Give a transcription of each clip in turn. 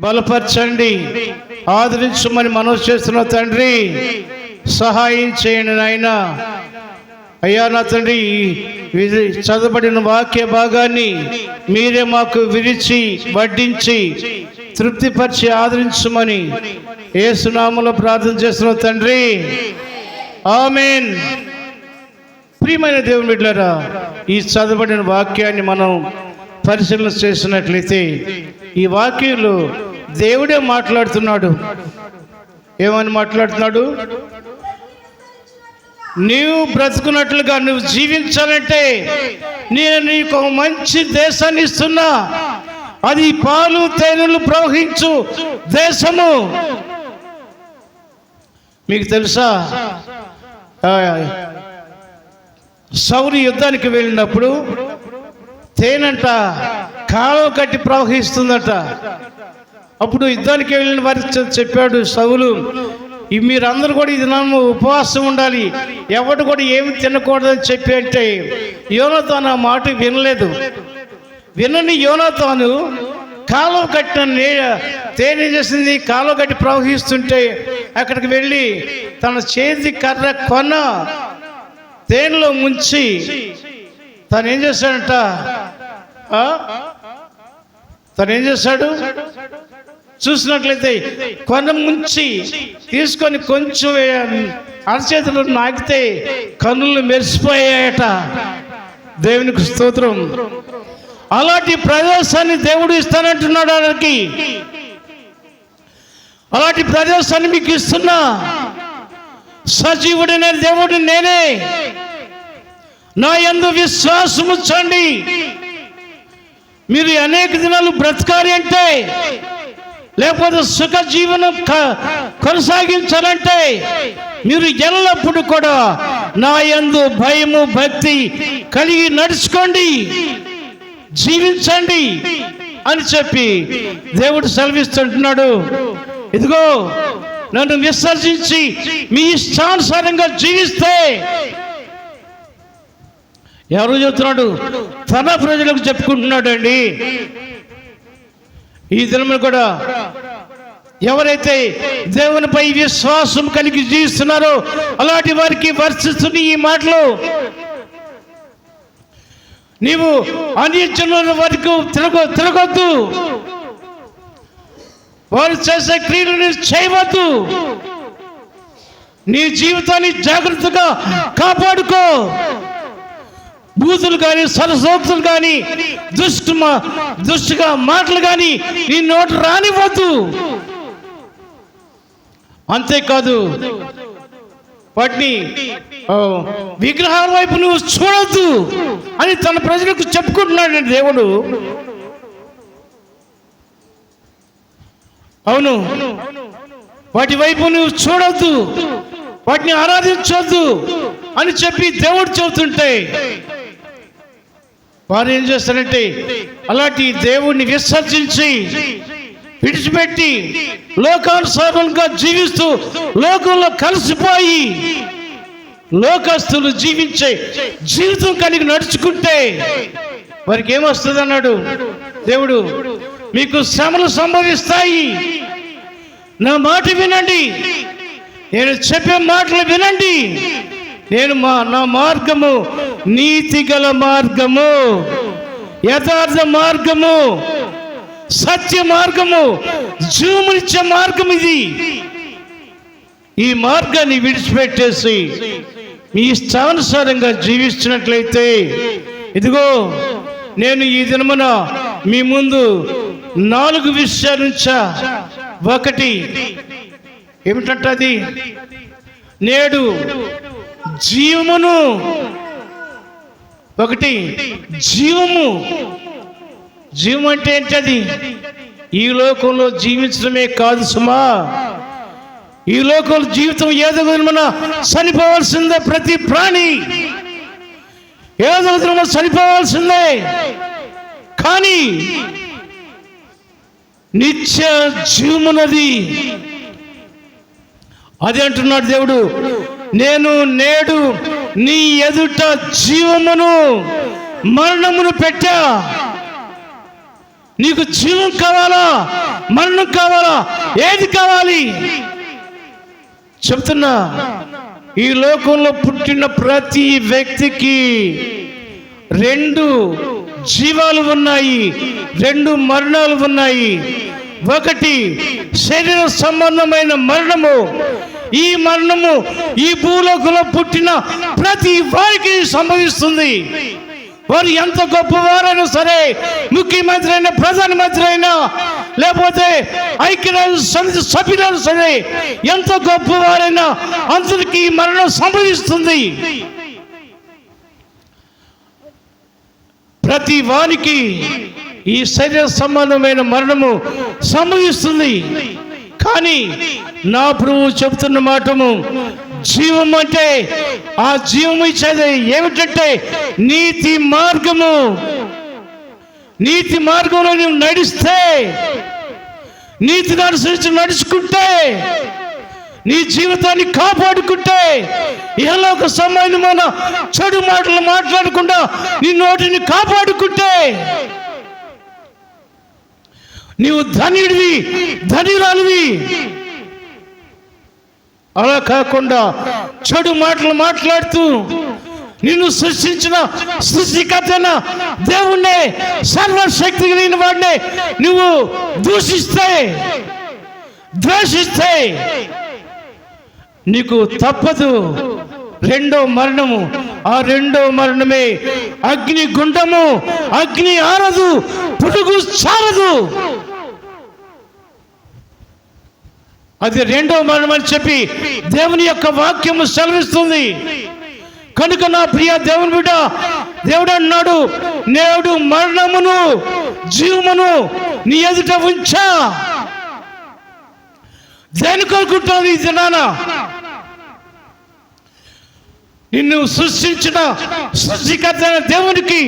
బలపరచండి, ఆదరించమని మనవి చేస్తున్న తండ్రి. సహాయం చేయండి నాయన. అయ్యా నా తండ్రి, చదవబడిన వాక్య భాగాన్ని మీరే మాకు విరిచి వడ్డించి తృప్తిపరిచి ఆదరించమని యేసు నామములో ప్రార్థన చేస్తున్న తండ్రి, ఆమేన్. ప్రియమైన దేవుని బిడ్డలారా, ఈ చదవబడిన వాక్యాన్ని మనం పరిశీలన చేసినట్లయితే ఈ వాక్యంలో దేవుడే మాట్లాడుతున్నాడు. ఏమని మాట్లాడుతున్నాడు? నీవు బ్రతుకున్నట్లుగా నువ్వు జీవించాలంటే నేను నీకు ఒక మంచి దేశాన్ని ఇస్తున్నా. అది పాలు తేనెలు ప్రవహించు దేశము. మీకు తెలుసా, సౌలు యుద్ధానికి వెళ్ళినప్పుడు తేనంట కాలువ కట్టి ప్రవహిస్తుందట. అప్పుడు యుద్ధానికి వెళ్ళిన వారికి చెప్పాడు సౌలు, మీరందరూ కూడా ఇది నన్ను ఉపవాసం ఉండాలి, ఎవడు కూడా ఏమి తినకూడదని చెప్పి అంటే యోనాతాను ఆ మాట వినలేదు. వినని యోనాతాను కాలువ కట్టిన తేనె చేసింది, కాలువ కట్టి ప్రవహిస్తుంటే అక్కడికి వెళ్ళి తన చేతి కర్ర కొన తేనెలో ముంచి తను ఏం చేశాడంట? తను ఏం చేశాడు చూసినట్లయితే కొన ముంచి తీసుకొని కొంచెం అరచేతులు నాకితే కన్నులు మెరిసిపోయాయట. దేవునికి స్తోత్రం. అలాంటి ప్రదేశాన్ని దేవుడు ఇస్తానంటున్నాడు. ఆయనకి అలాంటి ప్రదేశాన్ని మీకు ఇస్తున్నా. సజీవుడైన దేవుడు నేనే, నా యందు విశ్వాసం ఉంచండి. మీరు అనేక దినాలు బ్రతకాలి అంటే, లేకపోతే సుఖ జీవనం కొనసాగించాలంటే మీరు ఎల్లప్పుడూ కూడా నా యందు భయము భక్తి కలిగి నడుచుకోండి, జీవించండి అని చెప్పి దేవుడు సెలవిస్తుంటున్నాడు. ఇదిగో నన్ను విసర్జించి మీ ఇష్టానుసారంగా జీవిస్తే, ఎవరు చెప్తున్నాడు? తన ప్రజలకు చెప్పుకుంటున్నాడు అండి. ఈ దినములు కూడా ఎవరైతే దేవునిపై విశ్వాసం కలిగి జీవిస్తున్నారో అలాంటి వారికి వర్షిస్తున్న ఈ మాటలు, నీవు అన్యజనుల వరకు తిరగొద్దు, వారు చేసే క్రియలను చేయవద్దు, నీ జీవితాన్ని జాగ్రత్తగా కాపాడుకో. బూతులు కానీ సరసోక్తులు కానీ దుష్టుగా మాటలు కానీ నీ నోటు రానివ్వద్దు. అంతేకాదు వాటిని విగ్రహాల వైపు నువ్వు చూడొద్దు అని తన ప్రజలకు చెప్పుకుంటున్నాడు దేవుడు. అవును, వాటి వైపు నువ్వు చూడొద్దు, వాటిని ఆరాధించొద్దు అని చెప్పి దేవుడు చెబుతుంటే వారు ఏం చేస్తారంటే అలాంటి దేవుణ్ణి విసర్జించి విడిచిపెట్టి లోకానుసారంగా జీవిస్తూ లోకంలో కలిసిపోయి లోకస్తులు జీవించే జీవితం కలిగి నడుచుకుంటే వారికి ఏమొస్తుంది అన్నాడు దేవుడు. మీకు శ్రమలు సంభవిస్తాయి, నా మాట వినండి, నేను చెప్పే మాటలు వినండి. నా మార్గము నీతి గల మార్గము, యథార్థ మార్గము, సత్య మార్గము, జీవమునిచ్చే మార్గం ఇది. ఈ మార్గాన్ని విడిచిపెట్టేసి మీ ఇష్టానుసారంగా జీవిస్తున్నట్లయితే, ఇదిగో నేను ఈ దినమున మీ ముందు 4 విషయాల నుంచా. ఒకటి ఏమిటంటే, అది నేడు జీవమును. ఒకటి జీవము. జీవం అంటే ఏంటది? ఈ లోకంలో జీవించడమే కాదు సుమా, ఈ లోకంలో జీవితం ఏదో విధమున చనిపోవాల్సిందే. ప్రతి ప్రాణి ఏదో విధమున చనిపోవాల్సిందే. కానీ నిత్య జీవమున్నది. అది అంటున్నాడు దేవుడు, నేను నేడు నీ ఎదుట జీవమును మరణమును పెట్టా. నీకు జీవం కావాలా, మరణం కావాలా, ఏది కావాలి చెప్తున్నా. ఈ లోకంలో పుట్టిన ప్రతి వ్యక్తికి 2 జీవాలు ఉన్నాయి, 2 మరణాలు ఉన్నాయి. ఒకటి శరీర సంబంధమైన మరణము. ఈ మరణము ఈ భూలోకంలో పుట్టిన ప్రతి వారికి సంభవిస్తుంది. వారు ఎంత గొప్పవారైనా సరే, ముఖ్యమంత్రి అయినా, ప్రధానమంత్రి అయినా, లేకపోతే ఐక్యరాజ్య సమితి సభ్యులైనా సరే, ఎంత గొప్పవారైనా అందరికీ మరణం సంభవిస్తుంది. ప్రతి వానికి ఈ శరీర సంబంధమైన మరణము సంభవిస్తుంది. కానీ నా ప్రభువు చెబుతున్న మాటము, జీవం అంటే, ఆ జీవం ఇచ్చేది ఏమిటంటే నీతి మార్గము. నీతి మార్గంలో నువ్వు నడిస్తే, నీతిని అనుసరించి నడుచుకుంటే, నీ జీవితాన్ని కాపాడుకుంటే, ఇహలోక సంబంధమైన చెడు మాటలు మాట్లాడకుండా నీ నోటిని కాపాడుకుంటే నీవు ధన్యుడివి, ధన్యురాలివి. అలా కాకుండా చెడు మాటలు మాట్లాడుతూ నిన్ను సృష్టించిన సృష్టికర్తైన దేవుణ్ణే, సర్వశక్తి కలిగిన వాడినే నువ్వు దూషిస్తే, ద్వేషిస్తే నీకు తప్పదు 2వ మరణము. ఆ 2వ మరణమే అగ్ని గుండము. అగ్ని ఆరదు, పురుగు చారదు. అది 2వ మరణం అని చెప్పి దేవుని యొక్క వాక్యము సెలవిస్తుంది. కనుక నా ప్రియ దేవుని బిడ్డ, దేవుడు అన్నాడు, నేడు మరణమును జీవమును నీ ఎదుట ఉంచా. దేని కోరుకుంటావు ఈ దినాన? నిన్ను సృష్టించిన సృష్టికర్త దేవునికి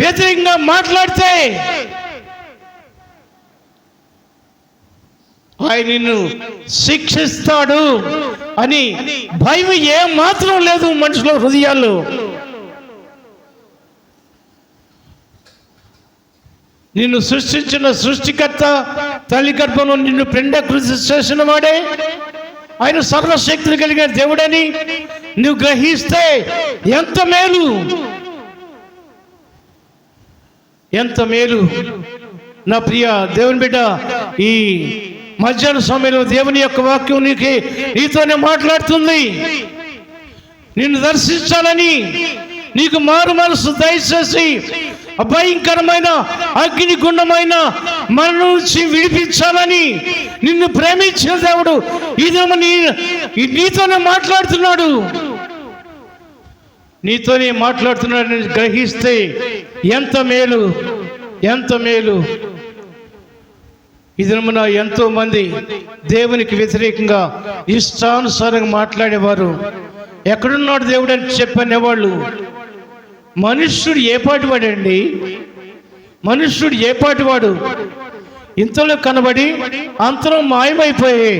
వ్యతిరేకంగా మాట్లాడితే ఆయన నిన్ను శిక్షిస్తాడు అని భయం ఏం మాత్రం లేదు మనుషుల హృదయాల్లో. నిన్ను సృష్టించిన సృష్టికర్త తల్లి గర్భంలో నిన్ను పిండ కృషి చేసిన వాడే, ఆయన సర్వశక్తిని కలిగిన దేవుడని నువ్వు గ్రహిస్తే ఎంత మేలు, ఎంత మేలు. నా ప్రియ దేవుని బిడ్డ, ఈ మధ్యాహ్న సమయంలో దేవుని యొక్క వాక్యం నీతోనే మాట్లాడుతుంది. నిన్ను దర్శించాలని, నీకు మారు మనసు దయచేసి భయంకరమైన అగ్ని గుండమైన మరణం నుంచి విడిపించాలని నిన్ను ప్రేమించిన దేవుడు నీతోనే మాట్లాడుతున్నాడు. నీతోనే మాట్లాడుతున్నాడని గ్రహిస్తే ఎంత మేలు, ఎంత మేలు. ఈ దినమున ఎంతో మంది దేవునికి వ్యతిరేకంగా ఇష్టానుసారంగా మాట్లాడేవారు. ఎక్కడున్నాడు దేవుడు అని చెప్పనేవాళ్ళు. మనుష్యుడు ఏ పాటివాడండి? మనుష్యుడు ఏ పాటివాడు? ఇంతలో కనబడి అంతలో మాయమైపోయే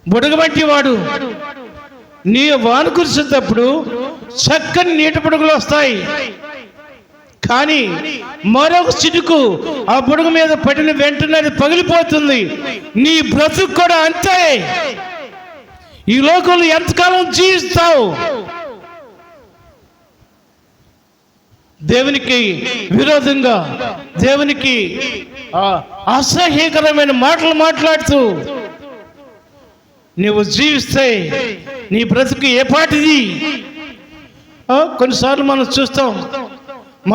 బుడగబట్టి వాడు. నీ వాన కురిసేటప్పుడు చక్కని నీటి బుడగలు వస్తాయి, కానీ మరొక చిటుకు ఆ బుడగ మీద పడిన వెంటనే అది పగిలిపోతుంది. నీ బ్రతుకు కూడా అంతే. ఈ లోకంలో ఎంతకాలం జీవిస్తావు? దేవునికి విరోధంగా, దేవునికి అసహ్యకరమైన మాటలు మాట్లాడుతూ నువ్వు జీవిస్తే నీ బ్రతుకు ఏ పాటిది? కొన్నిసార్లు మనం చూస్తాం,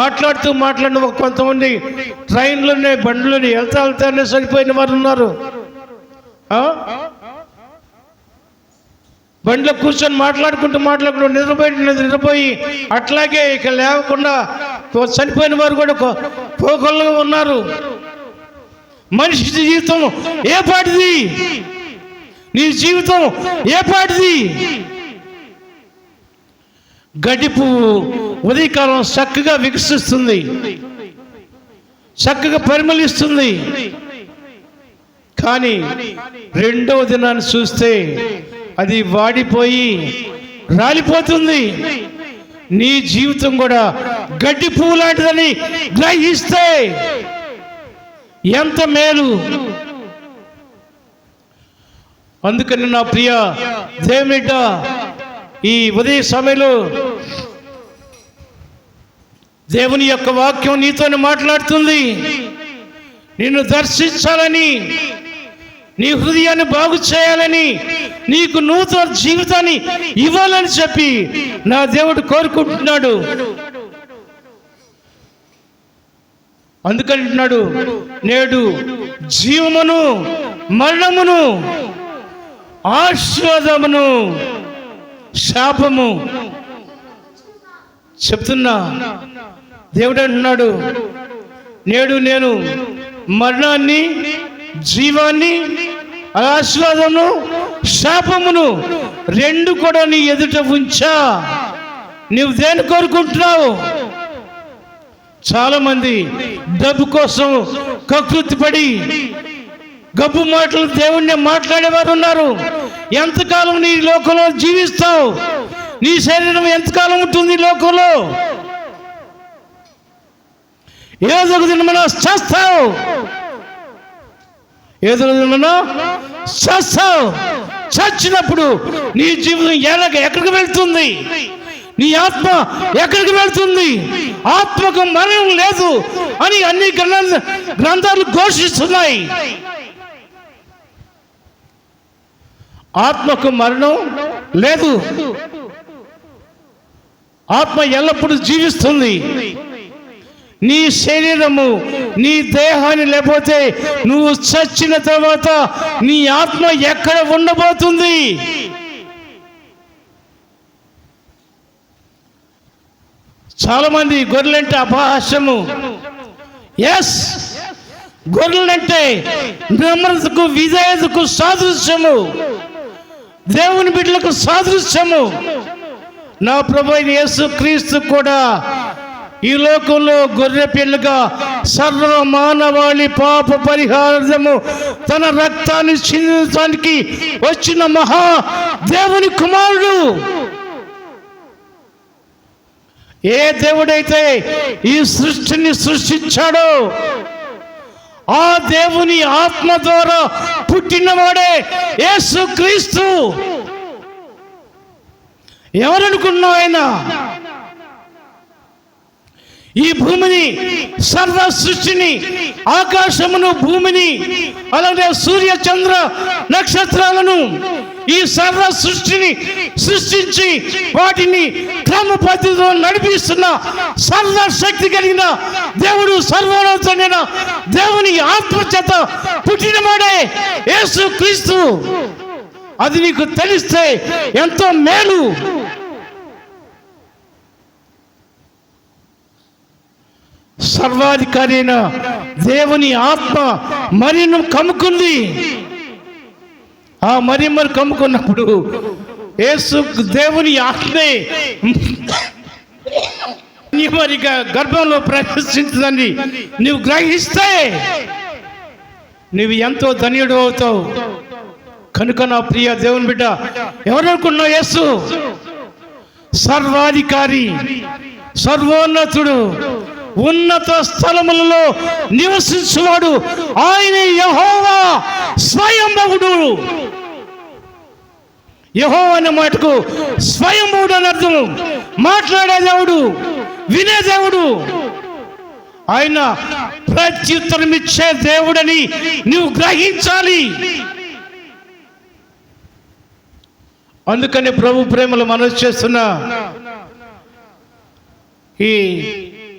మాట్లాడిన కొంతమంది ట్రైన్లోనే బండ్లోనే వెళ్తానే సరిపోయిన వారు ఉన్నారు. బండిలో కూర్చొని మాట్లాడుకుంటూ నిద్రపోయి అట్లాగే ఇక లేకుండా చనిపోయిన వారు కూడా పోగొల్లగా ఉన్నారు. మనిషి జీవితం ఏ పాటిది? నీ జీవితం ఏ పాటిది? గడ్డి పువ్వు ఉదయకాలం చక్కగా వికసిస్తుంది, చక్కగా పరిమళిస్తుంది, కానీ 2వ దినాన్ని చూస్తే అది వాడిపోయి రాలిపోతుంది. నీ జీవితం కూడా గడ్డి పువ్వు లాంటిదని గ్రహిస్తే ఎంత మేలు. అందుకని నా ప్రియ దేవుని బిడ్డ, ఈ ఉదయ సమయంలో దేవుని యొక్క వాక్యం నీతోనే మాట్లాడుతుంది. నిన్ను దర్శించాలని, నీ హృదయాన్ని బాగు చేయాలని, నీకు నూతన జీవితాన్ని ఇవ్వాలని చెప్పి నా దేవుడు కోరుకుంటున్నాడు. అందుకంటున్నాడు, నేడు జీవమును మరణమును ఆశీర్వాదమును శాపము చెప్తున్నా. దేవుడు అంటున్నాడు, నేడు నేను మరణాన్ని, జీవాన్ని, ఆశీర్వాదమును, శాపమును రెండు కూడా నీ ఎదుట ఉంచా. నువ్వు దేని కోరుకుంటున్నావు? చాలా మంది డబ్బు కోసం కకృతి పడి గబ్బు మాటలు దేవుణ్ణి మాట్లాడేవారు ఉన్నారు. ఎంతకాలం నీ లోకంలో జీవిస్తావు? నీ శరీరం ఎంతకాలం ఉంటుంది లోకంలో? ఏదో ఒక దినమున చేస్తావు, ఏదో ఒక దినమున చేస్తావు. చచ్చినప్పుడు నీ జీవితం ఎక్కడికి వెళ్తుంది? నీ ఆత్మ ఎక్కడికి వెళ్తుంది? ఆత్మకు మరణం లేదు అని అన్ని గ్రంథాలు ఘోషిస్తున్నాయి. ఆత్మకు మరణం లేదు. ఆత్మ ఎల్లప్పుడూ జీవిస్తుంది. నీ శరీరము, నీ దేహాన్ని లేకపోతే నువ్వు చచ్చిన తర్వాత నీ ఆత్మ ఎక్కడ ఉండబోతుంది? చాలా మంది గొర్రెలంటే అపహాస్యము. ఎస్, గొర్రెలంటే నమ్రతకు, విధేయతకు సాదృశ్యము, దేవుని బిడ్డలకు సాదృశ్యము. నా ప్రభు యేసు క్రీస్తు కూడా ఈ లోకంలో గొర్రె పిల్లగా సర్వ మానవాళి పాప పరిహారము తన రక్తాన్ని చిందించడానికి వచ్చిన మహా దేవుని కుమారుడు. ఏ దేవుడైతే ఈ సృష్టిని సృష్టించాడో ఆ దేవుని ఆత్మ ద్వారా పుట్టినవాడే యేసు క్రీస్తు. ఎవరనుకున్నావు ఆయన? ఈ భూమిని, సర్వ సృష్టిని, ఆకాశమును, భూమిని, అలాగే సూర్య చంద్ర నక్షత్రాలను, ఈ సర్వ సృష్టిని సృష్టించి వాటిని క్రమ పద్ధతిలో నడిపిస్తున్న సర్వశక్తి కలిగిన దేవుడు, సర్వోన్నతుడైన దేవుని ఆత్మచేత పుట్టినవాడే యేసు క్రీస్తు. అది నీకు తెలిస్తే ఎంతో మేలు. సర్వాధికారి అయిన దేవుని ఆత్మ మరియను కమ్ముకుంది. ఆ మరియమ్మను కమ్ముకున్నప్పుడు యేసు దేవుని ఆత్మే మరిగా గర్భంలో ప్రవేశించదని నువ్వు గ్రహిస్తే నువ్వు ఎంతో ధన్యుడు అవుతావు. కనుక నా ప్రియ దేవుని బిడ్డ, ఎవరనుకున్నావు? యేసు సర్వాధికారి, సర్వోన్నతుడు, ఉన్నత స్థలములలో నివసించువాడు. ఆయన యెహోవా స్వయంభవుడు. యెహోవా అనే మాటకు స్వయంభవుడు అని అర్థం. మాట్లాడే దేవుడు, వినే దేవుడు. ఆయన ప్రత్యుత్తరం ఇచ్చే దేవుడని నువ్వు గ్రహించాలి. అందుకని ప్రభు ప్రేమలు మనసు చేస్తున్న ఈ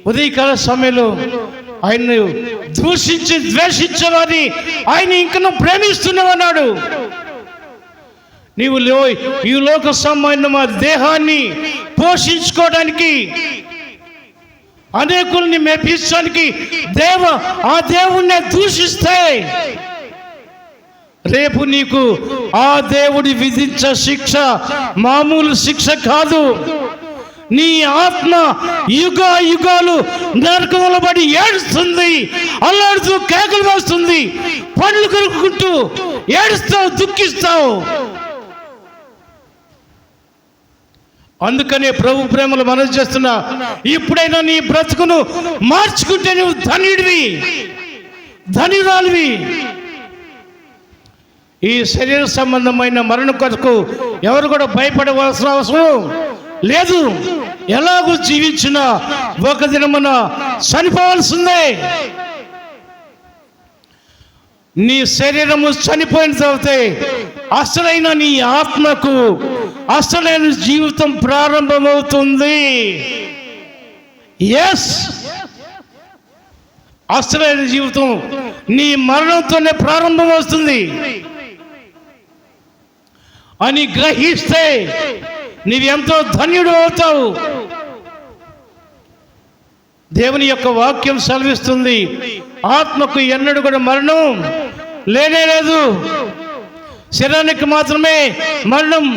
ఉదయకాల సమయంలో ఆయన్ను దూషించి ద్వేషించేవారిని ఆయన ఇంకనూ ప్రేమిస్తున్నామన్నాడు. నీవు ఈ లోక సంబంధమైన దేహాన్ని పోషించుకోవడానికి, అనేకుల్ని మెప్పించడానికి ఆ దేవుణ్ణి దూషిస్తే రేపు నీకు ఆ దేవుడి విధించే శిక్ష మామూలు శిక్ష కాదు. నీ ఆత్మ యుగ యుగాలు నరకంలో పడి ఏడుస్తుంది, అల్లాడుతూ కేకలు వేస్తుంది, పండ్లు కొరుక్కుంటూ ఏడుస్తావు, దుఃఖిస్తావు. అందుకనే ప్రభు ప్రేమలు మనం చేస్తున్నా, ఇప్పుడైనా నీ బ్రతుకును మార్చుకుంటే నువ్వు ధన్యుడివి, ధన్యురాలివి. ఈ శరీర సంబంధమైన మరణం కొరకు ఎవరు కూడా భయపడవలసిన అవసరం లేదు. ఎలాగూ జీవించినా ఒక దినమున చనిపోవాల్సిందే. నీ శరీరము చనిపోయిన తర్వాత అసలైన నీ ఆత్మకు అసలైన జీవితం ప్రారంభమవుతుంది. ఎస్, అసలైన జీవితం నీ మరణంతోనే ప్రారంభమవుతుంది అని గ్రహిస్తే నీవెంతో ధన్యుడు అవుతావు. దేవుని యొక్క వాక్యం సెలవిస్తుంది, ఆత్మకు ఎన్నడూ కూడా మరణం లేనే లేదు, శరీరానికి మాత్రమే మరణం.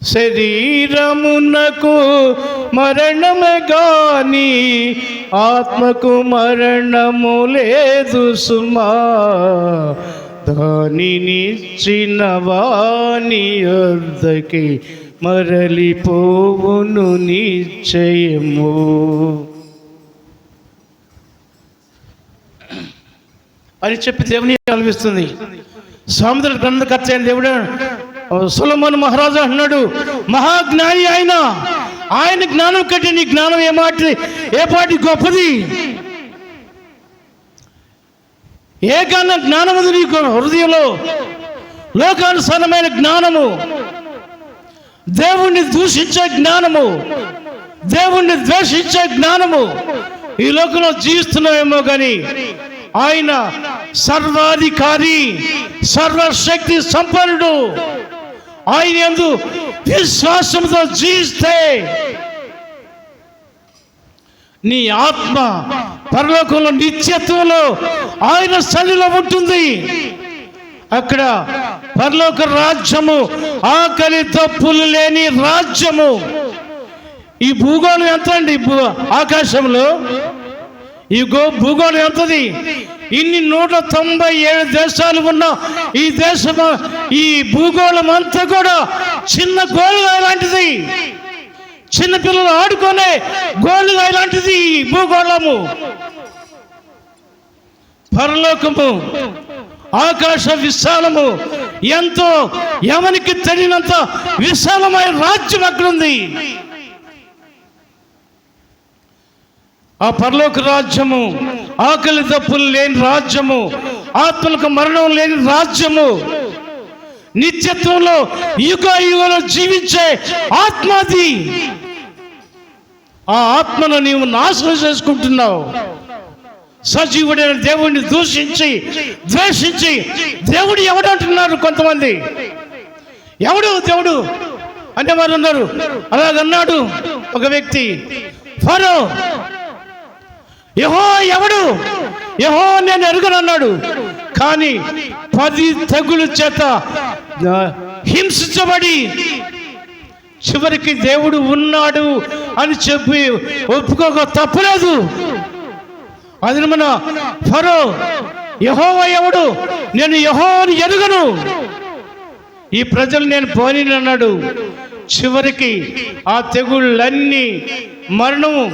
శరీరమునకు మరణమే గాని ఆత్మకు మరణము లేదు సుమా, దానినిచ్చిన వాని యొద్దకి మరలిపోవును నిశ్చయము. అని చెప్పి దేవుని కల్పిస్తుంది. సామెతల గ్రంథకర్త అయిన దేవుడు సొలొమోను మహారాజు అన్నాడు, మహాజ్ఞాని ఆయన జ్ఞానం కంటే నీ జ్ఞానం ఏ పాటి గొప్పది. ఏ జ్ఞానం ఉంది నీకు హృదయంలో? లోకానుసారమైన జ్ఞానము, దేవుణ్ణి దూషించే జ్ఞానము, దేవుణ్ణి ద్వేషించే జ్ఞానము. ఈ లోకంలో జీవిస్తున్నామేమో కానీ ఆయన సర్వాధికారి, సర్వశక్తి సంపన్నుడు. ఆయన యందు విశ్వాసంతో జీవిస్తే నీ ఆత్మ పరలోకంలో నిత్యత్వంలో ఆయన సన్నిధిలో ఉంటుంది. అక్కడ పరలోక రాజ్యము ఆకలి తప్పులు లేని రాజ్యము. ఈ భూగోళం ఎంత అండి? ఆకాశంలో ఈ భూగోళం ఎంతది? ఇన్ని 197 దేశాలు ఉన్న ఈ దేశం, ఈ భూగోళం అంతా కూడా చిన్న గోళగా లాంటిది. చిన్నపిల్లలు ఆడుకునే గోళగా లాంటిది ఈ భూగోళము. పరలోకము, ఆకాశ విశాలము, ఎంతో ఎవరికి తెలియనంత విశాలమైన రాజ్యం అక్కడుంది. ఆ పరలోక రాజ్యము ఆకలి తప్పులు లేని రాజ్యము, ఆత్మలకు మరణం లేని రాజ్యము, నిత్యత్వంలో యుగ యుగంలో జీవించే ఆత్మది. ఆ ఆత్మను నీవు నాశనం చేసుకుంటున్నావు. సజీవుడైన దేవుడిని దూషించి ద్వేషించి, దేవుడు ఎవడు అంటున్నారు కొంతమంది. ఎవడు దేవుడు అనేవారు ఉన్నారు. అలాగన్నాడు ఒక వ్యక్తి, ఫరో. యెహోవా ఎవడు? యెహోవా నేను ఎరుగనన్నాడు. కానీ 10 తెగులు చేత హింసించబడి చివరికి దేవుడు ఉన్నాడు అని చెప్పి ఒప్పుకోక తప్పలేదు. అది మన ఫరో, యెహోవా ఎవడు? నేను యెహోవాను ఎరుగను, ఈ ప్రజలు నేను పోనీనన్నాడు. చివరికి ఆ తెగుళ్ళన్నీ, మరణము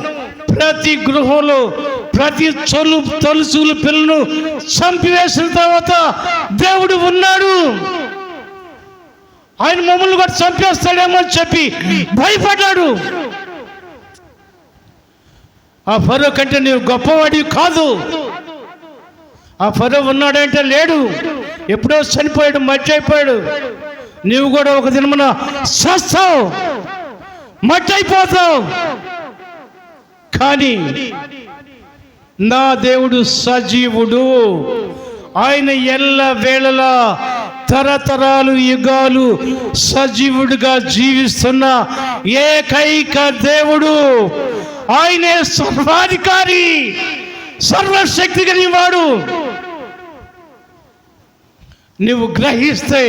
ప్రతి గృహంలో ప్రతి తొలుసులు పిల్లను చంపివేసిన తర్వాత దేవుడు ఉన్నాడు. ఆయన మమ్మల్ని కూడా చంపేస్తాడేమో అని చెప్పి భయపడ్డాడు. ఆ ఫరో కంటే నీవు గొప్పవాడి కాదు. ఆ ఫరో ఉన్నాడంటే లేడు, ఎప్పుడో చనిపోయాడు, మట్టి అయిపోయాడు. నీవు కూడా ఒక దినమున చస్తావు, మట్టి అయిపోతావు. కానీ నా దేవుడు సజీవుడు. ఆయన ఎల్ల వేళలా తరతరాలు యుగాలు సజీవుడిగా జీవిస్తున్న ఏకైక దేవుడు. ఆయనే సర్వాధికారి, సర్వశక్తి కలిగినవాడు. నువ్వు గ్రహిస్తే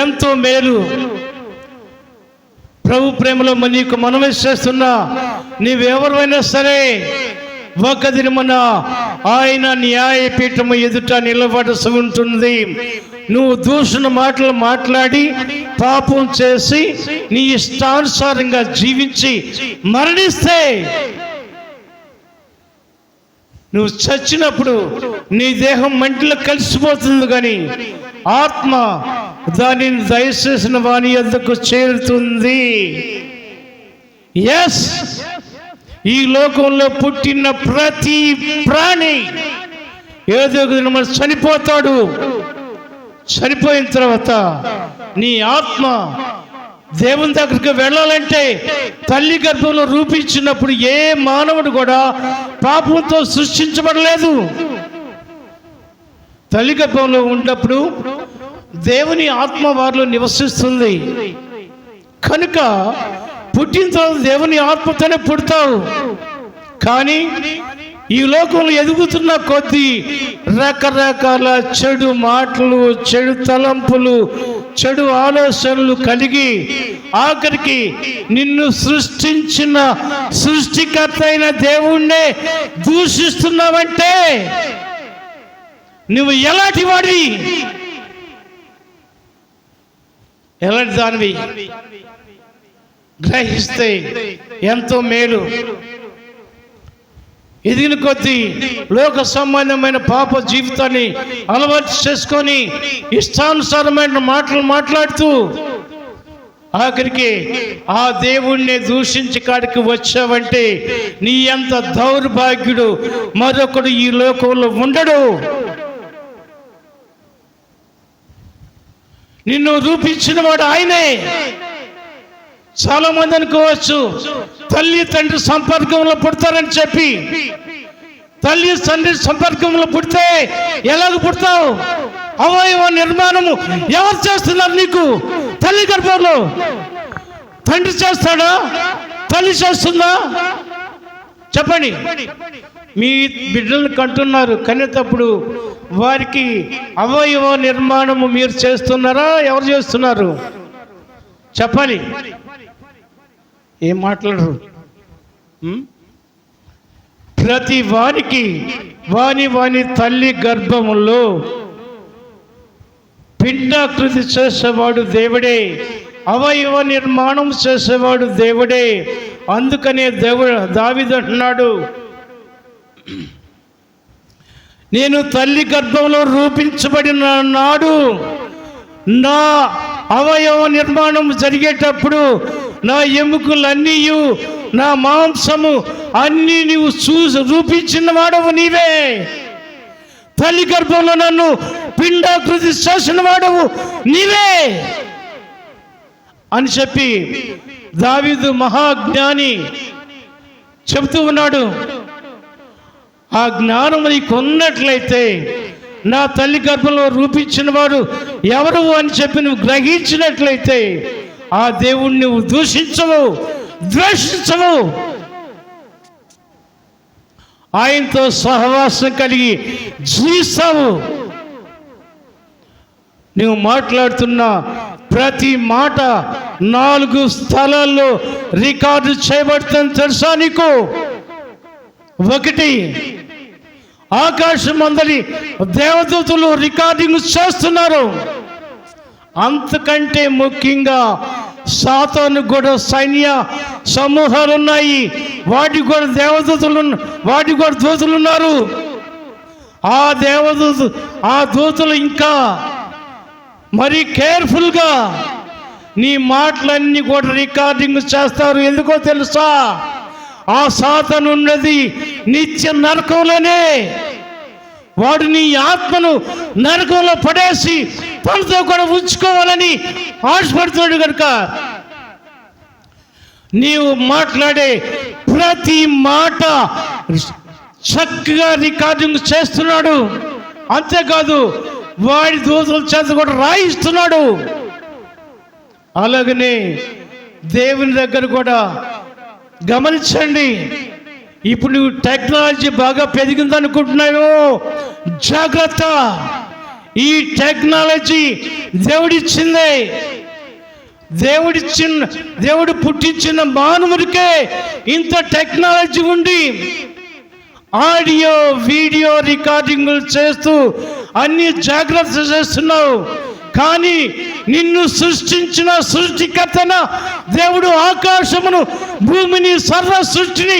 ఎంతో మేలు. ప్రభు ప్రేమలో నీకు మనవి చేస్తున్నా, నీవెవరైనా సరే ఒక దినమున ఆయన న్యాయపీఠము ఎదుట నిలబడసి ఉంటుంది. నువ్వు దూషణ మాటలు మాట్లాడి పాపం చేసి నీ ఇష్టానుసారంగా జీవించి మరణిస్తే నువ్వు చచ్చినప్పుడు నీ దేహం మంటిలో కలిసిపోతుంది, కానీ ఆత్మ దానిని దయచేసిన వాని యొద్దకు చేరుతుంది. ఎస్, ఈ లోకంలో పుట్టిన ప్రతి ప్రాణి ఏదో ఒక దినం చనిపోతాడు. చనిపోయిన తర్వాత నీ ఆత్మ దేవుని దగ్గరికి వెళ్ళాలంటే తల్లి గర్భంలో రూపించినప్పుడు ఏ మానవుడు కూడా పాపంతో సృష్టించబడలేదు. తల్లి గర్భంలో ఉన్నప్పుడు దేవుని ఆత్మ వారిలో నివసిస్తుంది కనుక పుట్టిన తర్వాత దేవుని ఆత్మతోనే పుడతావు. కానీ ఈ లోకంలో ఎదుగుతున్న కొద్దీ రకరకాల చెడు మాటలు, చెడు తలంపులు, చెడు ఆలోచనలు కలిగి ఆఖరికి నిన్ను సృష్టించిన సృష్టికర్త అయిన దేవుణ్ణే దూషిస్తున్నావంటే నువ్వు ఎలాంటి వాడివి, ఎలాంటి దానివి గ్రహిస్తే ఎంతో మేలు. ఎదిగిన కొద్దీ లోక సంబంధమైన పాప జీవితాన్ని అలవాటు చేసుకొని ఇష్టానుసారమైన మాటలు మాట్లాడుతూ ఆఖరికి ఆ దేవుణ్ణి దూషించి కాడికి వచ్చావంటే నీ ఎంత దౌర్భాగ్యుడు మరొకడు ఈ లోకంలో ఉండడు. నిన్ను రూపించిన వాడు ఆయనే. చాలా మంది అనుకోవచ్చు తల్లి తండ్రి సంపర్కంలో పుడతారని చెప్పి. తల్లి తండ్రి సంపర్కంలో పుడితే ఎలాగ పుడతావు? అవయవ నిర్మాణము ఎవరు చేస్తున్నారు నీకు? తల్లి గర్భంలో తండ్రి చేస్తాడా? తల్లి చేస్తుందా? చెప్పండి. మీ బిడ్డలను కంటున్నారు, కనేటప్పుడు వారికి అవయవ నిర్మాణము మీరు చేస్తున్నారా? ఎవరు చేస్తున్నారు? చెప్పాలి. ఏం మాట్లాడరు. ప్రతి వానికి వాని తల్లి గర్భములో పిండాకృతి చేసేవాడు దేవుడే, అవయవ నిర్మాణం చేసేవాడు దేవుడే. అందుకనే దావీదు అంటున్నాడు, నేను తల్లి గర్భంలో రూపించబడిన నాడు నా అవయవ నిర్మాణం జరిగేటప్పుడు నా ఎముకలన్నీ నా మాంసము అన్నీ నీవు రూపించిన వాడవు నీవే. తల్లి గర్భంలో నన్ను పిండాకృతి చేసిన వాడవు నీవే అని చెప్పి దావీదు మహాజ్ఞాని చెబుతూ ఉన్నాడు. ఆ జ్ఞానం నీకు ఉన్నట్లయితే నా తల్లి గర్భంలో రూపించిన వాడు ఎవరు అని చెప్పి నువ్వు గ్రహించినట్లయితే ఆ దేవుణ్ణి నువ్వు దూషించవు, ద్వేషించవు. ఆయనతో సహవాసం కలిగి జీవిస్తావు. నువ్వు మాట్లాడుతున్న ప్రతి మాట 4 స్థలాల్లో రికార్డు చేయబడుతుంది తెలుసా నీకు? 1, ఆకాశం అందరి దేవదూతలు రికార్డింగ్ చేస్తున్నారు. అంతకంటే ముఖ్యంగా సాతాను కూడా సైన్య సమూహాలు ఉన్నాయి, వాటికి కూడా వాటికి కూడా దూతలు ఉన్నారు. ఆ దూతలు ఇంకా మరి కేర్ఫుల్గా నీ మాటలన్నీ కూడా రికార్డింగ్ చేస్తారు. ఎందుకో తెలుసా? ఆ సాతాను ఉన్నది నిత్య నరకంలోనే. వాడు నీ ఆత్మను నరకంలో పడేసి తనతో కూడా ఉంచుకోవాలని ఆశపడుతున్నాడు కనుక నీవు మాట్లాడే ప్రతి మాట చక్కగా రికార్డింగ్ చేస్తున్నాడు. అంతేకాదు వాడి దూతల చేత కూడా రాయిస్తున్నాడు. అలాగనే దేవుని దగ్గర కూడా గమనించండి. ఇప్పుడు నువ్వు టెక్నాలజీ బాగా పెరిగింది అనుకుంటున్నావు, జాగ్రత్త. ఈ టెక్నాలజీ దేవుడిచ్చిందే. దేవుడు పుట్టించిన మానవుడికే ఇంత టెక్నాలజీ ఉండి ఆడియో వీడియో రికార్డింగులు చేస్తూ అన్ని జాగ్రత్త చేస్తున్నావు. కానీ నిన్ను సృష్టించిన సృష్టికర్తన దేవుడు ఆకాశమును భూమిని సర్వ సృష్టిని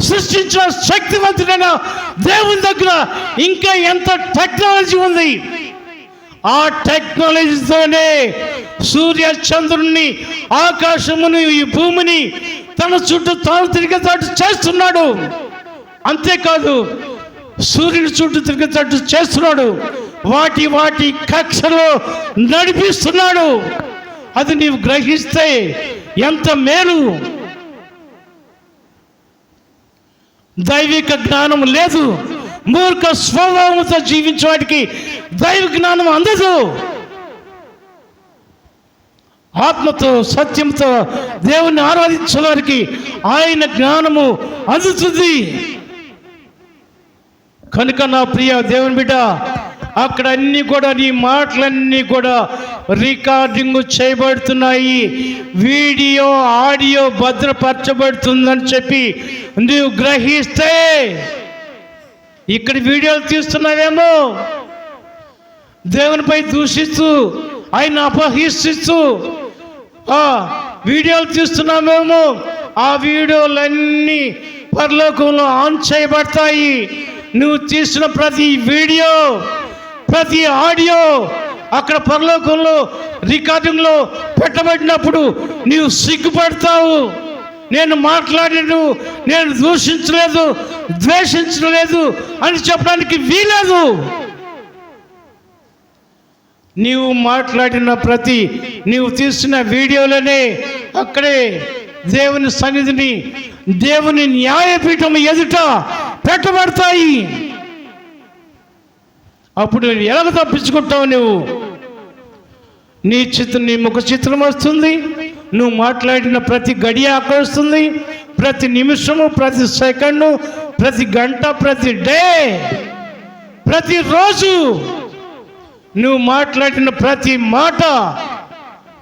సృష్టించిన శక్తివంతుడైన దేవుని దగ్గర ఇంకా ఎంత టెక్నాలజీ ఉంది. ఆ టెక్నాలజీతోనే సూర్య చంద్రుణ్ణి ఆకాశమును ఈ భూమిని తన చుట్టూ తాను తిరిగేటట్టు చేస్తున్నాడు. అంతేకాదు సూర్యుని చుట్టూ తిరిగేటట్టు చేస్తున్నాడు. వాటి వాటి కక్షలో నడిపిస్తున్నాడు. అది నీవు గ్రహిస్తే ఎంత మేలు. దైవిక జ్ఞానం లేదు. మూర్ఖ స్వభావంతో జీవించే వాటికి దైవ జ్ఞానం అందదు. ఆత్మతో సత్యంతో దేవుణ్ణి ఆరాధించే వారికి ఆయన జ్ఞానము అందుతుంది. కనుక నా ప్రియ దేవుని బిడ్డ, అక్కడ అన్నీ కూడా నీ మాటలన్నీ కూడా రికార్డింగ్ చేయబడుతున్నాయి. వీడియో ఆడియో భద్రపరచబడుతుందని చెప్పి నీవు గ్రహిస్తే, ఇక్కడ వీడియోలు తీస్తున్నావేమో దేవునిపై దూషిస్తూ ఆయన అపహసిస్తూ వీడియోలు తీస్తున్నామేమో, ఆ వీడియోలన్నీ పరలోకంలో ఆన్ చేయబడతాయి. నువ్వు తీసిన ప్రతి వీడియో ప్రతి ఆడియో అక్కడ పరలోకంలో రికార్డింగ్లో పెట్టబడినప్పుడు నీవు సిగ్గుపడతావు. నేను మాట్లాడిను, నేను దూషించలేదు, ద్వేషించలేదు అని చెప్పడానికి వీలేదు. నీవు మాట్లాడిన ప్రతి నీవు తీసిన వీడియోలోనే అక్కడే దేవుని సన్నిధిని దేవుని న్యాయపీఠం ఎదుట పెట్టబడతాయి. అప్పుడు ఎలాగ తప్పించుకుంటావు? నువ్వు నీ ముఖ చిత్రం వస్తుంది. నువ్వు మాట్లాడిన ప్రతి గడియ అక్కడ వస్తుంది. ప్రతి నిమిషము, ప్రతి సెకండు, ప్రతి గంట, ప్రతి డే, ప్రతిరోజు నువ్వు మాట్లాడిన ప్రతి మాట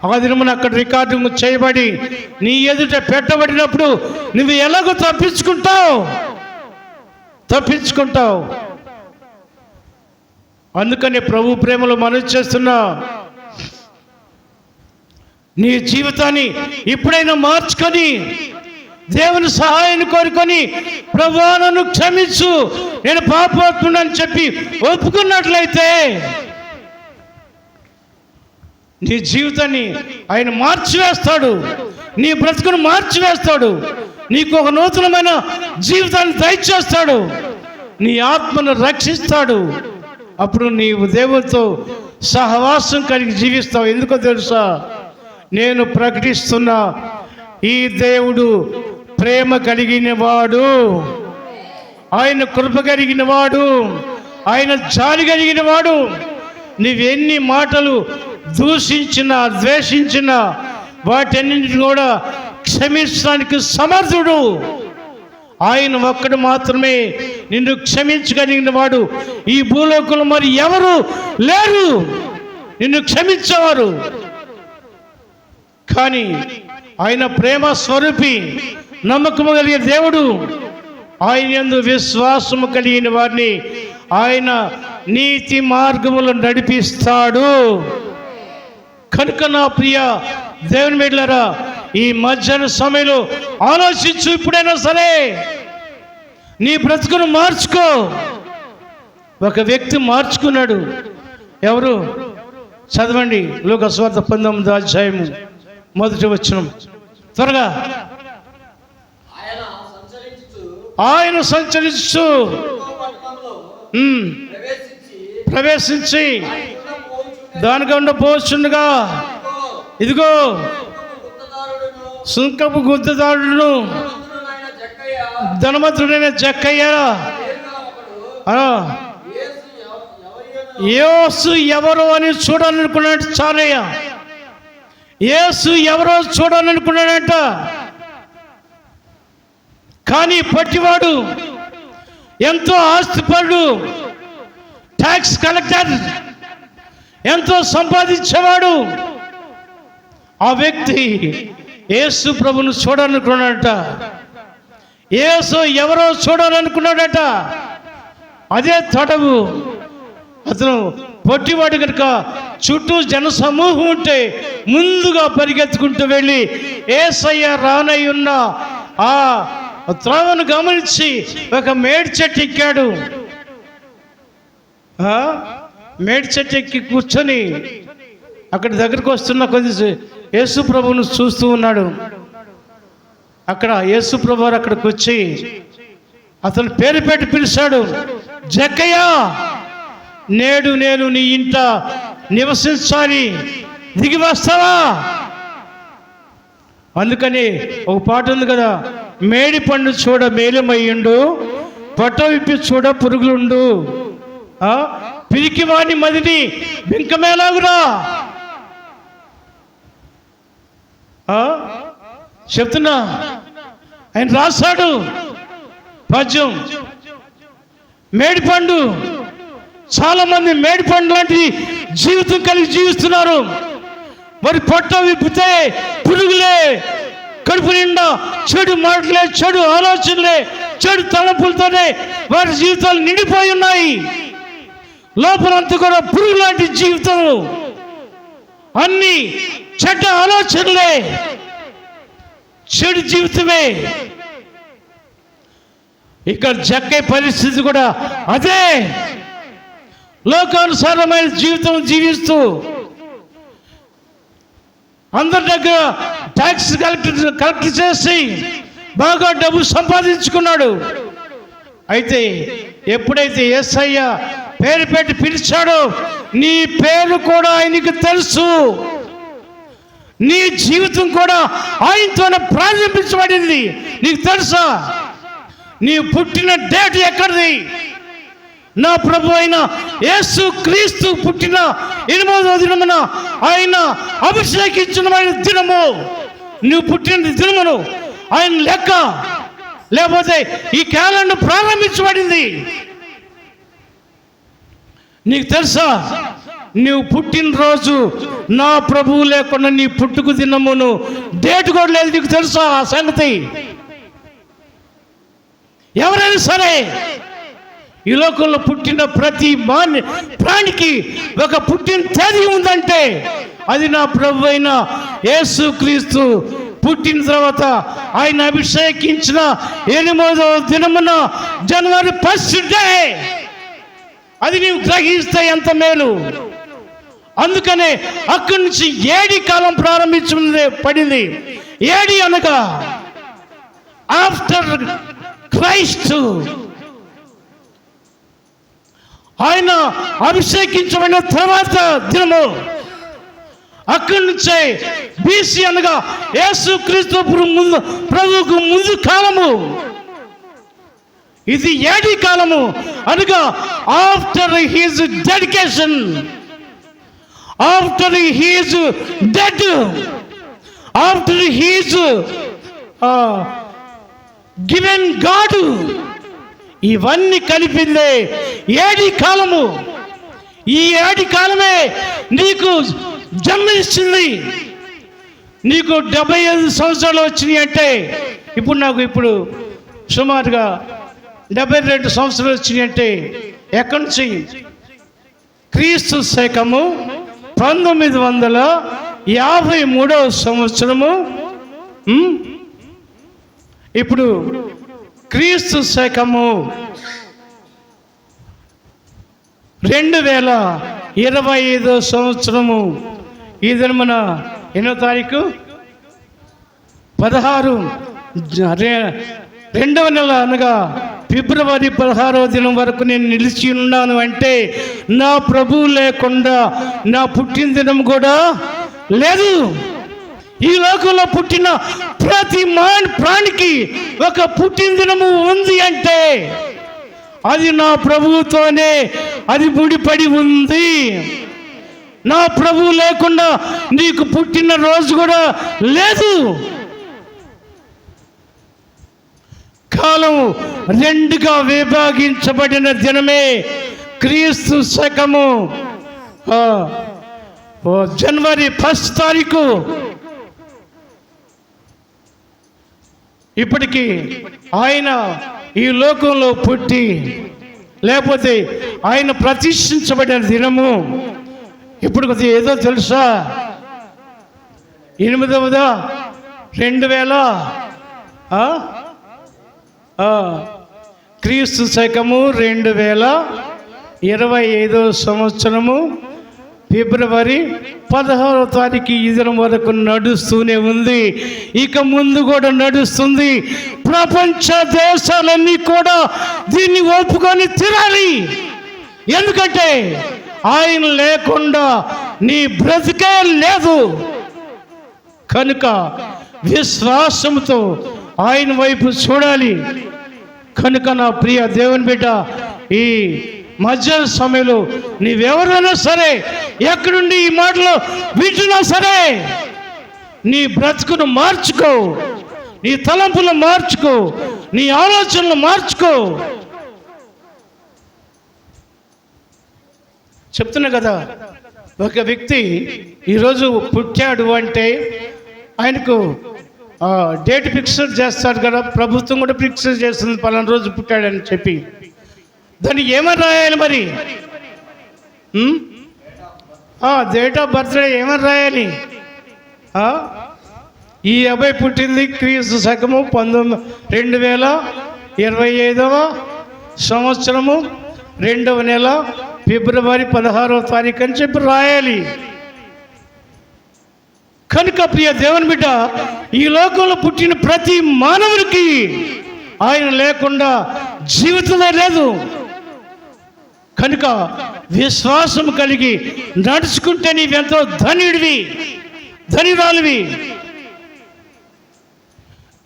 ఆ దినమున అక్కడ రికార్డింగ్ చేయబడి నీ ఎదుట పెట్టబడినప్పుడు నువ్వు ఎలాగో తప్పించుకుంటావు. అందుకని ప్రభు ప్రేమలో మనవి చేస్తున్నా, నీ జీవితాన్ని ఇప్పుడైనా మార్చుకొని దేవుని సహాయాన్ని కోరుకొని, ప్రభువా నన్ను క్షమించు, నేను పాపాత్ముడని చెప్పి ఒప్పుకున్నట్లయితే నీ జీవితాన్ని ఆయన మార్చివేస్తాడు. నీ బ్రతుకును మార్చివేస్తాడు. నీకు ఒక నూతనమైన జీవితాన్ని దయచేస్తాడు. నీ ఆత్మను రక్షిస్తాడు. అప్పుడు నీవు దేవునితో సహవాసం కలిగి జీవిస్తావు. ఎందుకో తెలుసా? నేను ప్రకటిస్తున్నా, ఈ దేవుడు ప్రేమ కలిగిన వాడు, ఆయన కృప కలిగిన వాడు, ఆయన జాలి కలిగిన వాడు. నీవెన్ని మాటలు దూషించినా ద్వేషించినా వాటన్నింటిని కూడా క్షమించడానికి సమర్థుడు. ఆయన ఒక్కడు మాత్రమే నిన్ను క్షమించగలిగిన వాడు. ఈ భూలోకంలో మరి ఎవరు లేరు నిన్ను క్షమించేవారు. కానీ ఆయన ప్రేమ స్వరూపి, నమ్మకము కలిగిన దేవుడు. ఆయన యందు విశ్వాసము కలిగిన వారిని ఆయన నీతి మార్గములో నడిపిస్తాడు. కనుక నా ప్రియ దేవుని బిడ్డలారా, ఈ మధ్యాహ్న సమయంలో ఆలోచించు. ఇప్పుడైనా సరే నీ బ్రతుకును మార్చుకో. ఒక వ్యక్తి మార్చుకున్నాడు. ఎవరు? చదవండి, లూకా సువార్త 19వ అధ్యాయము 1వ వచనం. త్వరగా. ఆయన సంచరిస్తూ ప్రవేశించి దానికన్నా పోచుండగా, ఇదిగో సుంకపు గుత్తదారుడును ధనవంతుడైన జక్కయ్య యేసు ఎవరు అని చూడాలనుకున్నాడు. చాలయ్య, యేసు ఎవరో చూడాలనుకున్నాడంట. కానీ పట్టివాడు, ఎంతో ఆస్తిపరుడు, ట్యాక్స్ కలెక్టర్, ఎంతో సంపాదించేవాడు, ఆ వ్యక్తి యేసు ప్రభును చూడాలనుకున్నాడట. యేసు ఎవరో చూడాలనుకున్నాడట. అదే తడవు. అతను పొట్టివాడు కనుక చుట్టూ జన సమూహం ఉంటే ముందుగా పరిగెత్తుకుంటూ వెళ్ళి యేసయ్య రానయ్యున్న ఆ త్రోవను గమనించి ఒక మేడి చెట్టు ఎక్కాడు. మేడి చెట్టు ఎక్కి కూర్చొని అక్కడ దగ్గరకు వస్తున్న కొద్ది యేసు ప్రభువును చూస్తూ ఉన్నాడు. అక్కడ యేసు ప్రభు అక్కడికి వచ్చి అతను పేరు పెట్టి పిలిచాడు, జక్కయ్య, నేడు నేను నీ ఇంట నివసించాలి, దిగి వస్తావా? అందుకని ఒక పాట ఉంది కదా, మేడి పండు చూడ మేలుమయ్యుండు, పొట్ట విప్పి చూడ పురుగులుండు, పిరికి వాణి మదిని బింకమేలాగురా. చెప్తున్నా, ఆయన రాశాడు పద్యం. మేడిపండు, చాలా మంది మేడిపండు లాంటి జీవితం కలిగి జీవిస్తున్నారు. మరి పొట్ట విప్పితే పురుగులే, కడుపు నిండా చెడు మాటలే, చెడు ఆలోచనలే, చెడు తలంపులతోనే వారి జీవితాలు నిండిపోయి ఉన్నాయి. లోపలంతా కూడా పురుగు లాంటి జీవితం, అన్ని చెడ్డ ఆలోచనలే, చెడు జీవితమే. ఇక్కడ జక్కయ్య పరిస్థితి కూడా అదే. లోకానుసారమైన జీవితం జీవిస్తూ అందరి దగ్గర ట్యాక్స్ కలెక్ట్ చేసి బాగా డబ్బు సంపాదించుకున్నాడు. అయితే ఎప్పుడైతే యేసయ్య పేరు పెట్టి పిలిచాడో, నీ పేరు కూడా ఆయనకి తెలుసు, నీ జీవితం కూడా ఆయనతోనే ప్రారంభించబడింది. నీకు తెలుసా? నీ పుట్టిన డేట్ ఎక్కడిది? నా ప్రభు అయిన యేసు క్రీస్తు పుట్టిన 8వ దినమున ఆయన అభిషేకించిన దినము, నువ్వు పుట్టిన దినమును ఆయన లెక్క, లేకపోతే ఈ క్యాలెండర్ ప్రారంభించబడింది. నీకు తెలుసా? నువ్వు పుట్టినరోజు నా ప్రభువు లేకుండా నీ పుట్టుకు దినమును డేట్ కూడా లేదు. నీకు తెలుసా ఆ సంగతి? ఎవరైనా సరే ఈ లోకంలో పుట్టిన ప్రతి ప్రాణికి ఒక పుట్టిన తేదీ ఉందంటే అది నా ప్రభు అయిన యేసు క్రీస్తు పుట్టిన తర్వాత ఆయన అభిషేకించిన 8వ దినమున జనవరి 1st డే. అది నీవు గ్రహిస్తే ఎంత మేలు. అందుకనే అక్కడి నుంచి ఏడి కాలం పడింది. ఏడి అనగా ఆఫ్టర్ క్రైస్ట్, ఆయన అభిషేకించబడిన తర్వాత దినము. అక్కడి నుంచే బీసీ అనగా యేసు క్రీస్తు ప్రభువుకు ముందు కాలము. ఇది ఏడి కాలము అనగా after his dedication, after his dead, after his given God. ఇవన్నీ కలిపిందే ఏడి కాలము. ఈ ఏడి కాలమే నీకు జన్మనిస్తుంది. నీకు 75 సంవత్సరాలు వచ్చినాయి అంటే, ఇప్పుడు సుమారుగా 72 సంవత్సరాలు వచ్చినాయి అంటే ఎక్కడి నుంచి? క్రీస్తు శకము 1953వ సంవత్సరము. ఇప్పుడు క్రీస్తు శకము 2025వ సంవత్సరము. ఈ దినమున 8వ తారీఖు 16 2వ నెల అనగా ఫిబ్రవరి 16వ దినం వరకు నేను నిలిచి ఉన్నాను అంటే నా ప్రభువు లేకుండా నా పుట్టిన దినం కూడా లేదు. ఈ లోకంలో పుట్టిన ప్రతి ప్రాణికి ఒక పుట్టిన దినము ఉంది అంటే అది నా ప్రభువుతోనే అది ముడిపడి ఉంది. నా ప్రభువు లేకుండా నీకు పుట్టిన రోజు కూడా లేదు. కాలం 2గా విభాగించబడిన దినమే క్రీస్తు శకము జనవరి 1st తారీఖు. ఇప్పటికీ ఆయన ఈ లోకంలో పుట్టి లేకపోతే ఆయన ప్రతిష్ఠించబడిన దినము ఇప్పుడు కొద్దిగా ఏదో తెలుసా? 8వ 2000 క్రీస్తు శకము 2025 సంవత్సరము ఫిబ్రవరి 16వ తారీఖు ఈ దినం వరకు నడుస్తూనే ఉంది. ఇక ముందు కూడా నడుస్తుంది. ప్రపంచ దేశాలన్నీ కూడా దీన్ని ఒప్పుకొని తినాలి. ఎందుకంటే ఆయన లేకుండా నీ బ్రతికే లేదు. కనుక విశ్వాసంతో ఆయన వైపు చూడాలి. కనుక నా ప్రియ దేవుని బిడ్డ, ఈ మధ్యాహ్న సమయంలో నీవెవరైనా సరే, ఎక్కడుండి ఈ మాటలు వింటున్నా సరే, నీ బ్రతుకును మార్చుకో, నీ తలంపులు మార్చుకో, నీ ఆలోచనలు మార్చుకో. చెప్తున్నా కదా, ఒక వ్యక్తి ఈరోజు పుట్టాడు అంటే ఆయనకు డేట్ ఫిక్స్ చేస్తారు కదా, ప్రభుత్వం కూడా ఫిక్స్ చేస్తుంది పలానా రోజు పుట్టాడని చెప్పి. దాన్ని ఏమని రాయాలి మరి? డేట్ ఆఫ్ బర్త్డే ఏమని రాయాలి? ఈ అబ్బాయి పుట్టింది క్రీస్తు శకము 2025వ సంవత్సరము 2వ నెల ఫిబ్రవరి 16వ తారీఖు అని చెప్పి రాయాలి. కనుక ప్రియ దేవుని బిడ్డ, ఈ లోకంలో పుట్టిన ప్రతి మానవుడికి ఆయన లేకుండా జీవితమే లేదు. కనుక విశ్వాసం కలిగి నడుచుకుంటే నీవెంతో ధన్యుడివి, ధన్యురాలివి.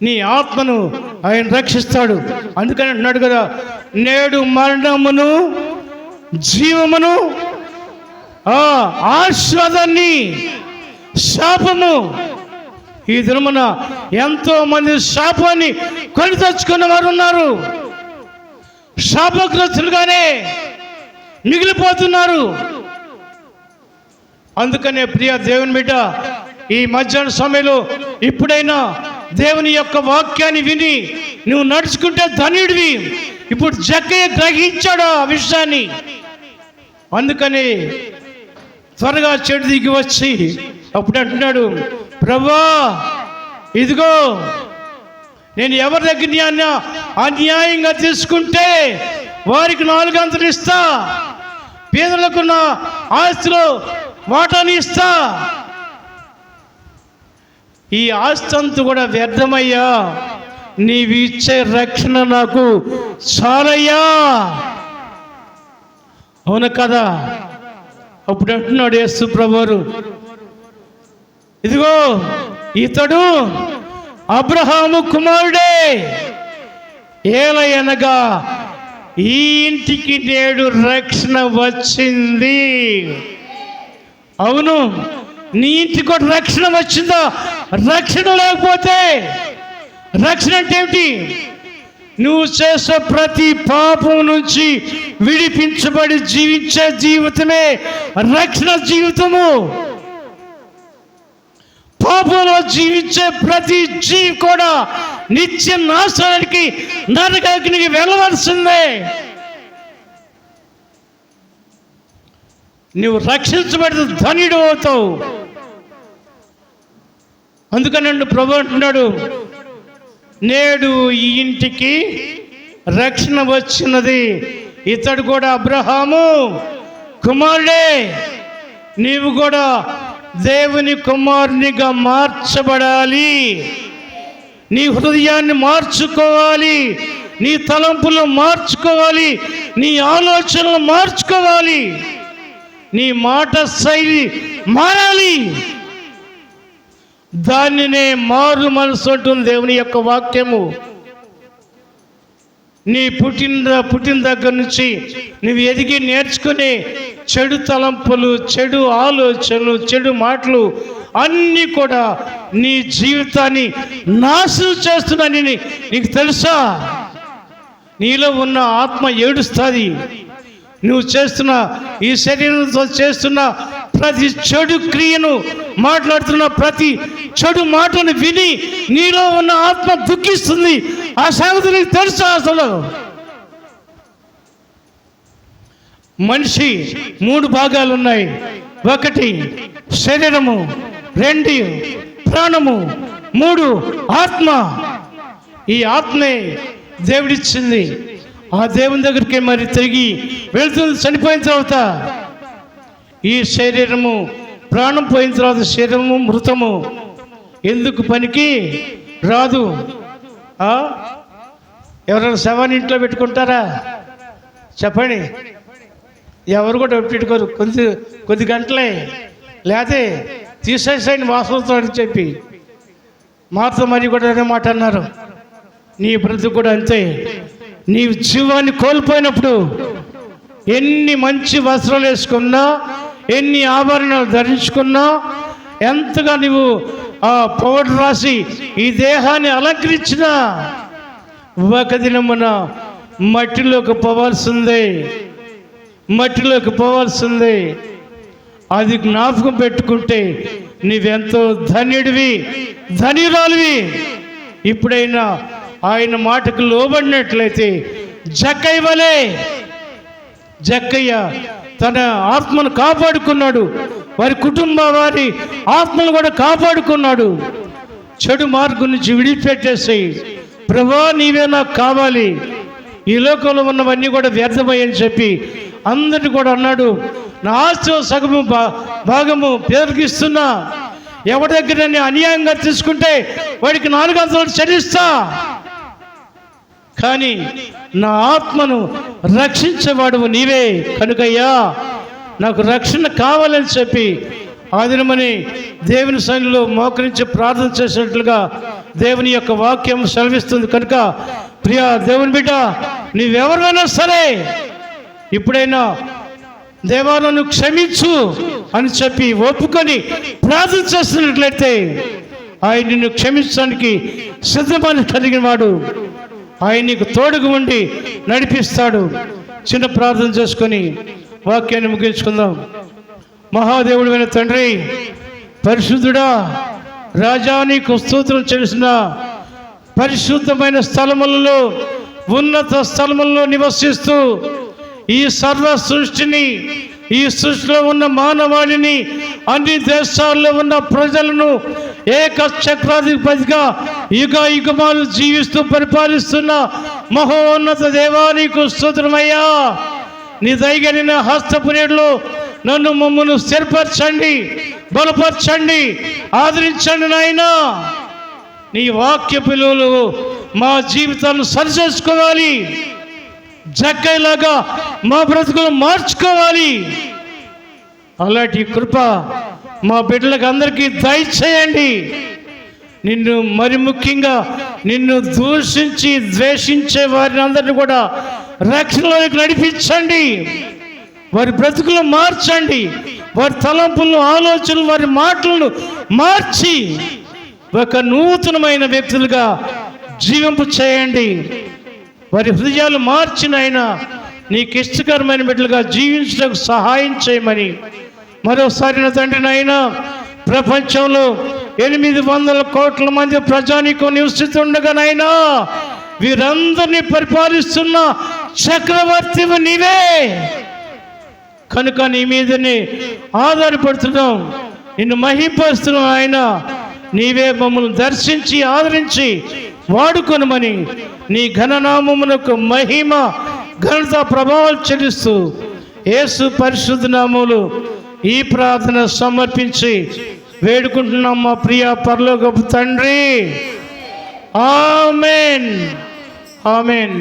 నీ ఆత్మను ఆయన రక్షిస్తాడు. అందుకని అంటున్నాడు కదా, నేడు మరణమును జీవమును ఆశీర్వాదాన్ని శాపము. ఈ దినమున ఎంతో మంది శాపాన్ని కొని తెచ్చుకున్న వారు ఉన్నారు. శాపగ్రస్తులుగానే మిగిలిపోతున్నారు. అందుకనే ప్రియ దేవుని బిడ్డ, ఈ మధ్యాహ్న సమయంలో ఇప్పుడైనా దేవుని యొక్క వాక్యాన్ని విని నువ్వు నడుచుకుంటే ధన్యుడివి. ఇప్పుడు జక్కయ్య గ్రహించాడు ఆ విషయాన్ని. అందుకని త్వరగా చెడు దిగి వచ్చి అప్పుడు అంటున్నాడు, ప్రభువా ఇదిగో నేను ఎవరి దగ్గర అన్యాయంగా తీసుకుంటే వారికి 4 అంతలు ఇస్తా, పేదలకు నా ఆస్తిలో వాటాని ఇస్తా. ఈ ఆస్తి అంతా కూడా వ్యర్థమయ్యా, నీవు ఇచ్చే రక్షణ నాకు చాలయ్యా. అవును కదా? అప్పుడు అంటున్నాడు యేసు ప్రభువారు, ఇదిగో ఇతడు అబ్రహాము కుమారుడే, ఏలయనగా ఈ ఇంటికి నేడు రక్షణ వచ్చింది. అవును, నీ ఇంటికి కూడా రక్షణ వచ్చిందా? రక్షణ లేకపోతే, రక్షణ అంటే ఏమిటి? నువ్వు చేసే ప్రతి పాపం నుంచి విడిపించబడి జీవించే జీవితమే రక్షణ జీవితము. పాపంలో జీవించే ప్రతి జీవి కూడా నిత్య నాశనానికి, నరకానికి వెళ్ళవలసిందే. నువ్వు రక్షించబడి ధన్యుడు అవుతావు. అందుకని ప్రభు అంటున్నాడు, నేడు ఈ ఇంటికి రక్షణ వచ్చినది. ఇతడు కూడా అబ్రహాము కుమారుడే. నీవు కూడా దేవుని కుమారునిగా మార్చబడాలి. నీ హృదయాన్ని మార్చుకోవాలి, నీ తలంపులు మార్చుకోవాలి, నీ ఆలోచనలు మార్చుకోవాలి, నీ మాట శైలి మారాలి. దానినే మారు మనసు అంటుంది దేవుని యొక్క వాక్యము. నీ పుట్టిన దగ్గర నుంచి నువ్వు ఎదిగి నేర్చుకునే చెడు తలంపులు, చెడు ఆలోచనలు, చెడు మాటలు అన్నీ కూడా నీ జీవితాన్ని నాశనం చేస్తున్నానని నీకు తెలుసా? నీలో ఉన్న ఆత్మ ఏడుస్తుంది. నువ్వు చేస్తున్న ఈ శరీరంతో చేస్తున్న ప్రతి చెడు క్రియను, మాట్లాడుతున్న ప్రతి చెడు మాటను విని నీలో ఉన్న ఆత్మ దుఃఖిస్తుంది. ఆ సంగతి నీకు తెలుసు. అసలు మనిషి 3 భాగాలు ఉన్నాయి. 1 శరీరము, 2 ప్రాణము, 3 ఆత్మ. ఈ ఆత్మే దేవుడిచ్చింది. ఆ దేవుని దగ్గరికి మరి తిరిగి వెళ్తుంది చనిపోయిన తర్వాత. ఈ శరీరము, ప్రాణం పోయిన తర్వాత శరీరము మృతము, ఎందుకు పనికి రాదు. ఎవరైనా శవాన్ని ఇంట్లో పెట్టుకుంటారా? చెప్పండి. ఎవరు కూడా పెట్టుకోరు. కొద్ది గంటలే, లేకపోతే తీసేసాయని వాసనతో అని చెప్పి మాతో మరి కూడా అనే మాట అన్నారు. నీ బ్రతుకు కూడా అంతే. నీ జీవాన్ని కోల్పోయినప్పుడు ఎన్ని మంచి వస్త్రాలు వేసుకున్నా, ఎన్ని ఆభరణాలు ధరించుకున్నా, ఎంతగా నువ్వు ఆ పౌడర్ రాసి ఈ దేహాన్ని అలంకరించినా ఒక దినమున మట్టిలోకి పోవాల్సిందే. మట్టిలోకి పోవాల్సిందే. అది జ్ఞాపకం పెట్టుకుంటే నీవెంతో ధన్యుడివి, ధన్యురాలివి. ఇప్పుడైనా ఆయన మాటకు లోబడినట్లయితే జక్కయ్య వలె, జక్కయ్య తన ఆత్మను కాపాడుకున్నాడు, వారి వారి ఆత్మను కూడా కాపాడుకున్నాడు. చెడు మార్గం నుంచి విడిపెట్టేసి, ప్రభువా నీవే నాకు కావాలి, ఈ లోకంలో ఉన్నవన్నీ కూడా వ్యర్థమయ్యని చెప్పి అందరిని కూడా అన్నాడు. నా ఆస్తి సగము భాగము పేదలకు ఇస్తున్నా, ఎవరి దగ్గర అన్యాయంగా తీసుకుంటే వాడికి 4 అంతలు చెల్లిస్తా, కానీ నా ఆత్మను రక్షించేవాడు నీవే కనుకయ్యా, నాకు రక్షణ కావాలని చెప్పి ఆ దినమని దేవుని సన్నిధిలో మోకరించి ప్రార్థన చేసినట్లుగా దేవుని యొక్క వాక్యం సెలవిస్తుంది. కనుక ప్రియ దేవుని బిడ్డ, నీవెవరైనా సరే ఇప్పుడైనా దేవా నన్ను క్షమించు అని చెప్పి ఒప్పుకొని ప్రార్థన చేస్తున్నట్లయితే ఆయన నిన్ను క్షమించడానికి సిద్ధమని కలిగిన వాడు. ఆయన నీకు తోడుగా ఉండి నడిపిస్తాడు. చిన్న ప్రార్థన చేసుకొని వాక్యాన్ని ముగించుకుందాం. మహాదేవుడు అయిన తండ్రి, పరిశుద్ధుడా, రాజా, నీకు స్తోత్రం చేసిన పరిశుద్ధమైన స్థలములలో, ఉన్నత స్థలములలో నివసిస్తూ ఈ సర్వ సృష్టిని, ఈ సృష్టిలో ఉన్న మానవాళిని, అన్ని దేశాల్లో ఉన్న ప్రజలను ఏకచక్రాధిపతిగా యుగ యుగమాలు జీవిస్తూ పరిపాలిస్తున్న మహోన్నత దేవా, నీకు స్తోత్రమయ్యా. నీ దయగలిగిన హస్తపురేడులో నన్ను మమ్మల్ని స్థిరపరచండి, బలపరచండి, ఆదరించండి నాయనా. నీ వాక్య పిలువలు మా జీవితాలను సరిచేసుకోవాలి. జక్కయ్యలాగా మా బ్రతుకులు మార్చుకోవాలి. అలాంటి కృప మా బిడ్డలకు అందరికీ దయచేయండి. నిన్ను మరి ముఖ్యంగా నిన్ను దూషించి ద్వేషించే వారిని అందరినీ కూడా రక్షణలోకి నడిపించండి. వారి బ్రతుకులు మార్చండి. వారి తలంపులను, ఆలోచనలు, వారి మాటలను మార్చి ఒక నూతనమైన వ్యక్తులుగా జీవింపు చేయండి. వారి హృదయాలు మార్చినైనా నీకు ఇష్టకరమైన బిడ్డలుగా జీవించడానికి సహాయం చేయమని మరోసారి నా తండ్రి నాయన, ప్రపంచంలో 800 కోట్ల మంది ప్రజానీకం నివసిస్తుండగానైనా వీరందరినీ పరిపాలిస్తున్న చక్రవర్తివి నీవే కనుక నీ మీదనే ఆధారపడుతున్నాం, నిన్ను మహిమపరుస్తున్నాం. ఆయన నీవే మమ్మల్ని దర్శించి ఆదరించి వాడుకొనమని నీ ఘననామమునకు మహిమ, ఘనత, ప్రభావాలు చెల్లిస్తూ యేసు పరిశుద్ధ నామములో ఈ ప్రార్థన సమర్పించి వేడుకుంటున్నాం మా ప్రియ పరలోకపు తండ్రి. ఆమేన్, ఆమేన్.